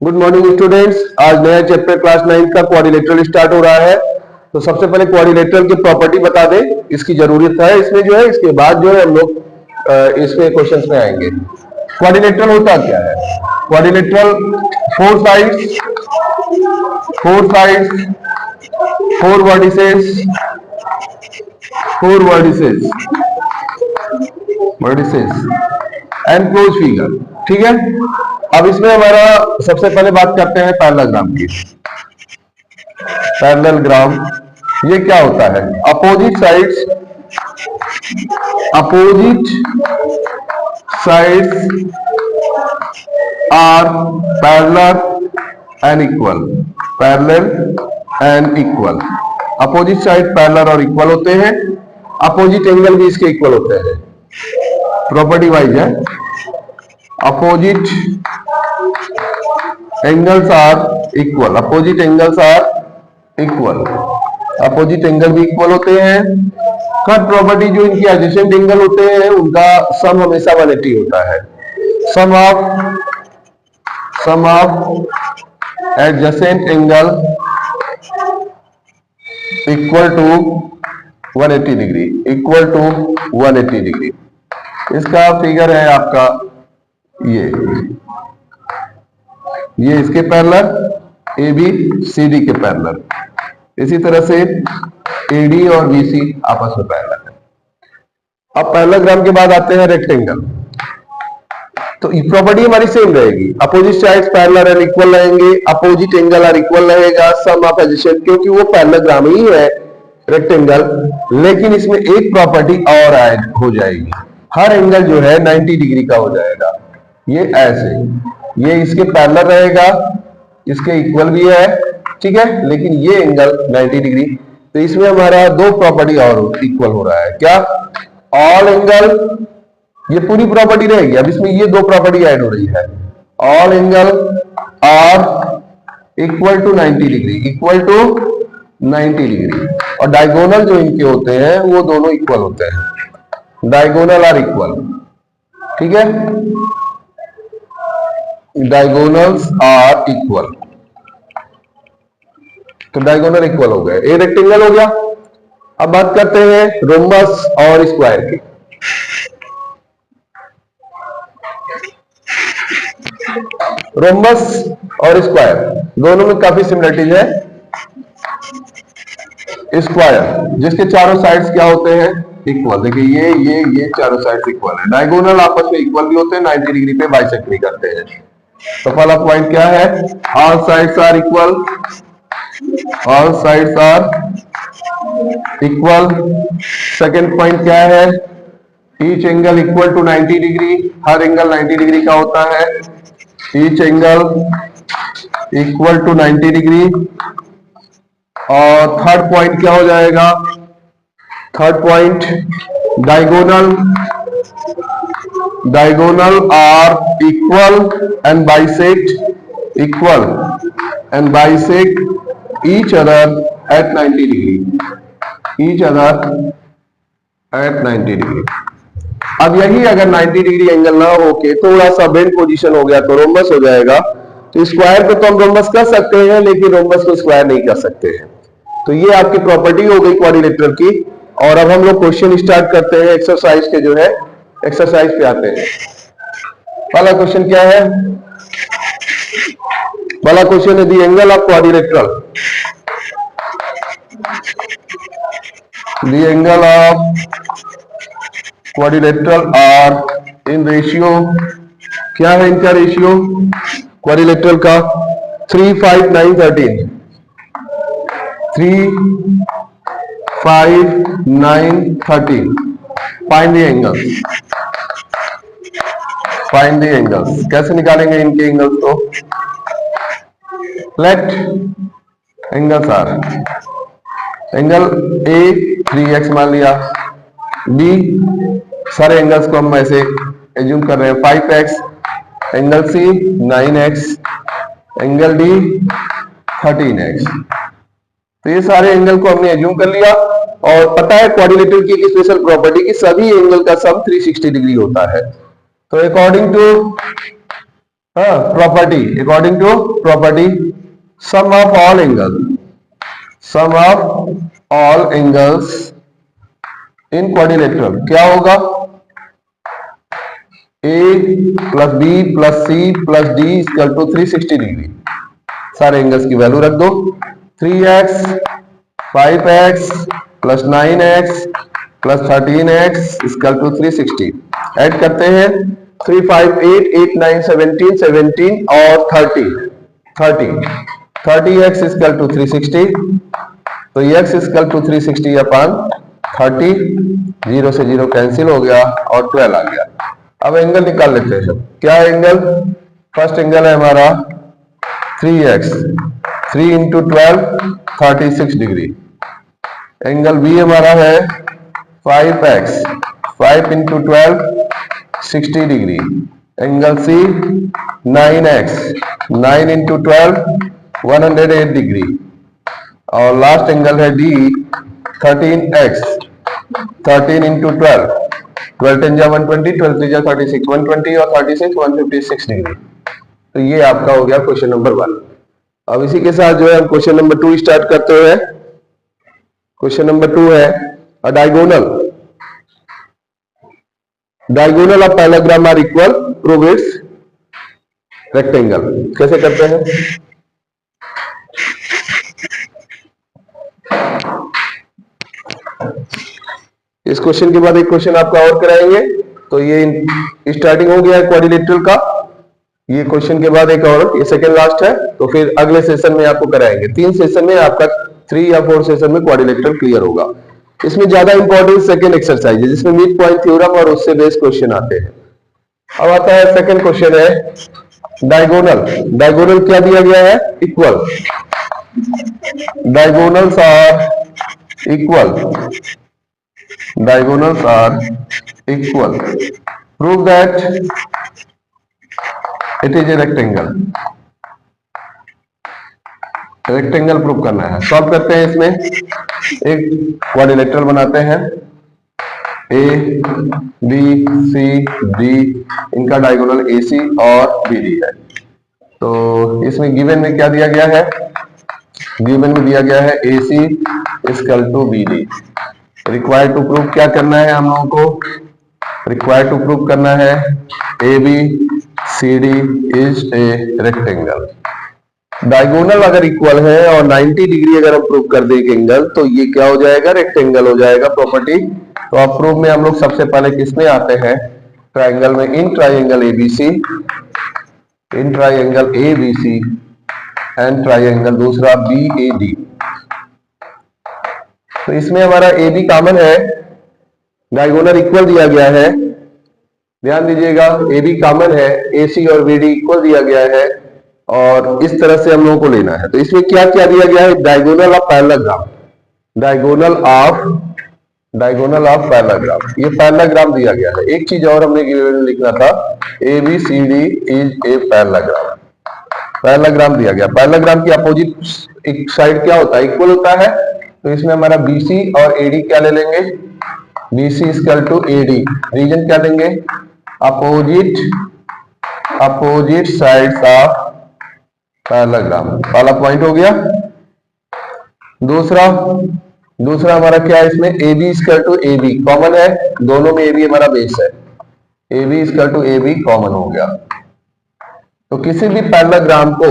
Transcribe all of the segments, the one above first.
Good morning students. आज नया chapter class 9 का क्वाड्रिलेटरल स्टार्ट हो रहा है। तो सबसे पहले क्वाड्रिलेटरल की प्रॉपर्टी बता दें, इसकी जरूरत है इसमें जो है। इसके बाद जो है हम लोग इसमें क्वेश्चंस में आएंगे। क्वाड्रिलेटरल होता क्या है? Quadrilateral four sides, four vertices and close figure. ठीक है, अब इसमें हमारा सबसे पहले बात करते हैं पैरेललोग्राम की। पैरेललोग्राम ये क्या होता है? Opposite sides are parallel and equal. Opposite side parallel और इक्वल होते हैं। अपोजिट एंगल भी इसके इक्वल होते हैं। प्रॉपर्टी वाइज है, opposite angles are equal. Opposite angle भी इक्वल होते हैं। थर्ड प्रॉपर्टी, जो इनकी एडजेसेंट एंगल होते हैं उनका सम हमेशा 180 होता है। Sum of adjacent angle equal to 180 degree. इसका फिगर है आपका ये इसके पैरेलल, ABCD के पैरेलल। इसी तरह से AD और BC आपस में पैरेलल है। अब पैरेललोग्राम के बाद आते हैं रेक्टेंगल। तो ये प्रॉपर्टी हमारी सेम रहेगी। Opposite sides parallel and equal रहेंगे। अपोजिट एंगल और इक्वल रहेगा। सम ऑफ एडजेसेंट, क्योंकि वो पैरेललोग्राम ही है रेक्टेंगल, लेकिन इसमें एक प्रॉपर्टी और ऐड हो जाएगी। हर एंगल जो है 90 डिग्री का हो जाएगा। ये ऐसे, ये इसके पैरेलल रहेगा, इसके इक्वल भी है, ठीक है, लेकिन ये एंगल 90 डिग्री। तो इसमें हमारा दो प्रॉपर्टी और इक्वल हो रहा है। क्या? ऑल एंगल, ये पूरी प्रॉपर्टी रहेगी। अब इसमें ये दो प्रॉपर्टी ऐड हो रही है। All angle are equal to 90 degree, और डायगोनल जो इनके होते हैं वो दोनों इक्वल होते हैं। डायगोनल आर इक्वल, ठीक है, डायगोनल्स आर इक्वल। तो डायगोनल इक्वल हो गए, ए रेक्टेंगल हो गया। अब बात करते हैं रोम्बस और स्क्वायर की। रोम्बस और स्क्वायर दोनों में काफी सिमिलरिटीज है। स्क्वायर जिसके चारों साइड्स क्या होते हैं? इक्वल। देखिए ये चारों साइड्स इक्वल है। डायगोनल आपस में इक्वल भी होते हैं, 90 डिग्री पे बाइसेक्ट भी करते हैं। तो पहला पॉइंट क्या है? All sides are equal. Second point क्या है? Each angle equal to 90 degree. हर एंगल 90 डिग्री का होता है। Each angle equal to 90 degree. और थर्ड पॉइंट क्या हो जाएगा? Third point, diagonal are equal and bisect each other at 90 degree. अब यही अगर 90 डिग्री एंगल ना हो के थोड़ा सा बेंड पोजीशन हो गया तो रोम्बस हो जाएगा। तो स्क्वायर को तो हम रोम्बस कर सकते हैं, लेकिन रोम्बस को स्क्वायर नहीं कर सकते हैं। तो ये आपकी प्रॉपर्टी हो गई क्वाड्रिलेटरल की। और अब हम लोग क्वेश्चन स्टार्ट करते हैं एक्सरसाइज के, जो है एक्सरसाइज पे आते हैं। पहला क्वेश्चन क्या है? पहला क्वेश्चन है the angle of quadrilateral. The angle of quadrilateral are in ratio. क्या है इनका रेशियो क्वाड्रिलेटरल का? 3, 5, 9, 13। 3, 5, 9, 13। Find the angles. कैसे निकालेंगे इनके एंगल्स? तो let angles are, angle A 3x मान लिया, B सारे एंगल्स को हम ऐसे एज्यूम कर रहे हैं 5x, angle C 9x, angle D 13x। तो ये सारे एंगल को हमने एज्यूम कर लिया। और पता है क्वाड्रिलेटरल की एक स्पेशल प्रॉपर्टी कि सभी एंगल का सम 360 डिग्री होता है। तो अकॉर्डिंग टू हाँ, property, according to property sum of all angle, sum of all angles in quadrilateral क्या होगा, A plus B plus C plus D equal to 360 degree. सारे एंगल्स की वैल्यू रख दो, 3x 5x plus 9x plus 13x equal to 360। Add करते हैं 3 5 8 8 9 17 17 और 30x इक्वल टू 360। तो x इक्वल टू 360 अपन 30, 0 से 0 कैंसिल हो गया और 12 आ गया। अब एंगल निकाल लेते हैं। क्या एंगल, फर्स्ट एंगल है हमारा 3x, 3 into 12 36 degree. Angle B हमारा है 5x, 5 into 12 60 degree. Angle C 9x, 9 into 12 108 degree. और लास्ट एंगल है डी 13x, 13 इंटू 12, 12 10 जा 120, 12 3 जा 36, 120 और 36 156 डिग्री। तो ये आपका हो गया क्वेश्चन नंबर 1। अब इसी के साथ जो है हम क्वेश्चन नंबर 2 स्टार्ट करते हैं। क्वेश्चन नंबर 2 है a diagonal, diagonal of parallelogram are equal, prove it's rectangle. कैसे करते हैं, इस क्वेश्चन के बाद एक क्वेश्चन आपका और कराएंगे। तो ये स्टार्टिंग हो गया है क्वाड्रिलेटरल का, ये क्वेश्चन के बाद एक और, ये सेकंड लास्ट है। तो फिर अगले सेशन में आपको कराएंगे। 3 सेशन में आपका 3 या 4 सेशन में क्वाड्रिलेटरल क्लियर होगा। इसमें ज्यादा इंपॉर्टेंट सेकंड एक्सरसाइज है जिसमें मिड पॉइंट थ्योरम और उससे बेस्ड क्वेश्चन आते हैं। अब आता है सेकंड क्वेश्चन है डायगोनल। डायगोनल क्या दिया गया है, equal, diagonals are equal, diagonals are equal, prove that it is a rectangle। Rectangle prove करना है। सॉल्व करते हैं, इसमें एक क्वाड्रिलेटरल बनाते हैं, ए बी सी डी, इनका डायगोनल ए सी और बी डी है। तो इसमें गिवन में क्या दिया गया है, गिवन में दिया गया है A C equal to B D. Required to prove क्या करना है हम लोगों को, रिक्वायर्ड टू प्रूव करना है A B C D is a rectangle. Diagonal अगर इक्वल है और 90 डिग्री अगर हम प्रूव कर दें एंगल, तो ये क्या हो जाएगा, रेक्टेंगल हो जाएगा प्रॉपर्टी। तो अब प्रूव में हम लोग सबसे पहले किसमें आते हैं, ट्राइंगल में, in triangle ABC, in triangle ABC and triangle दूसरा बी ए डी। तो इसमें हमारा ए बी कॉमन है, डायगोनल इक्वल दिया गया है, ध्यान दीजिएगा ए बी कॉमन है, ए सी और बी डी इक्वल दिया गया है और इस तरह से हम लोगों को लेना है। तो इसमें क्या क्या दिया गया है, diagonal of parallelogram, diagonal of parallelogram, ये पैरेललोग्राम दिया गया है। एक चीज और हमने लिखना था, A B C D is a parallelogram, parallelogram दिया गया। पैरेललोग्राम की अपोजिट एक साइड क्या होता है, इक्वल होता है। तो इसमें हमारा BC और AD क्या ले लेंगे, BC equal to AD, reason क्या लेंगे, अपोजिट साइड्स ऑफ पैरेललोग्राम, पहला पॉइंट हो गया। दूसरा हमारा क्या है, इसमें AB equal to AB common है, दोनों में AB हमारा बेस है, AB equal to AB common हो गया। तो किसी भी पैरेललोग्राम को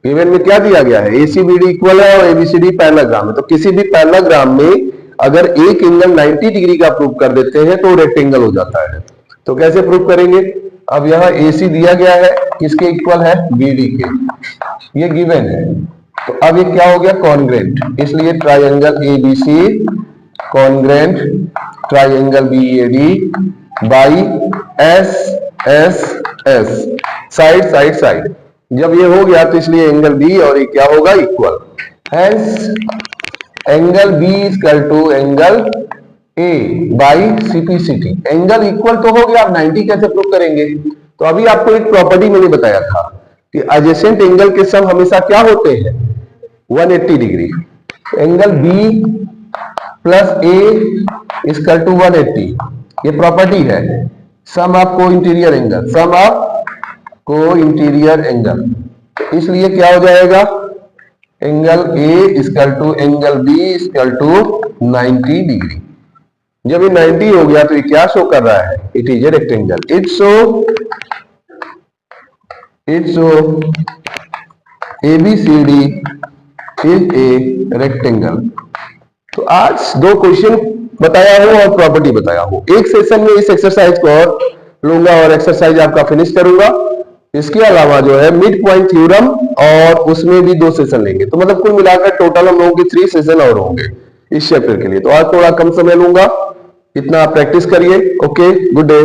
गिवन में क्या दिया गया है, ACBD इक्वल है और ABCD पैरेललोग्राम है। तो किसी भी पैरेललोग्राम में अगर एक एंगल 90 डिग्री का प्रूव कर देते हैं तो रेक्टेंगल हो जाता है। तो कैसे प्रूव करेंगे, अब यहाँ AC दिया गया है, किसके इक्वल है, BD के, ये गिवन है। तो अब ये क्या हो गया, कॉन्ग्रेंट, इसलिए triangle ABC congruent triangle BAD by SSS, side. जब ये हो गया तो इसलिए एंगल बी और ये क्या होगा, equal. Hence angle B equal to angle A by CPCT, angle equal तो हो गया। अब 90 कैसे प्रूव करेंगे, तो अभी आपको एक प्रॉपर्टी मैंने बताया था कि एडजेसेंट एंगल के सम हमेशा क्या होते हैं, 180 degree. Angle B plus A equal to 180, ये प्रॉपर्टी है। Sum of co-interior angle, sum of co-interior angle, इसलिए क्या हो जाएगा, angle A equal to angle B equal to 90 degree. जब ये 90 हो गया तो ये क्या शो कर रहा है, it is a rectangle. It's ABCD is a rectangle. तो आज दो क्वेश्चन बताया हूं और प्रॉपर्टी बताया हूं। एक सेशन में इस एक्सरसाइज को और लूंगा और एक्सरसाइज आपका फिनिश करूंगा। इसके अलावा जो है मिड पॉइंट थ्योरम और उसमें भी 2 सेशन लेंगे, तो मतलब कुल मिलाकर टोटल हम लोगों के 3 सेशन और होंगे इस चैप्टर के लिए। तो आज थोड़ा कम समय लूंगा, इतना आप प्रैक्टिस करिए। Okay, good day.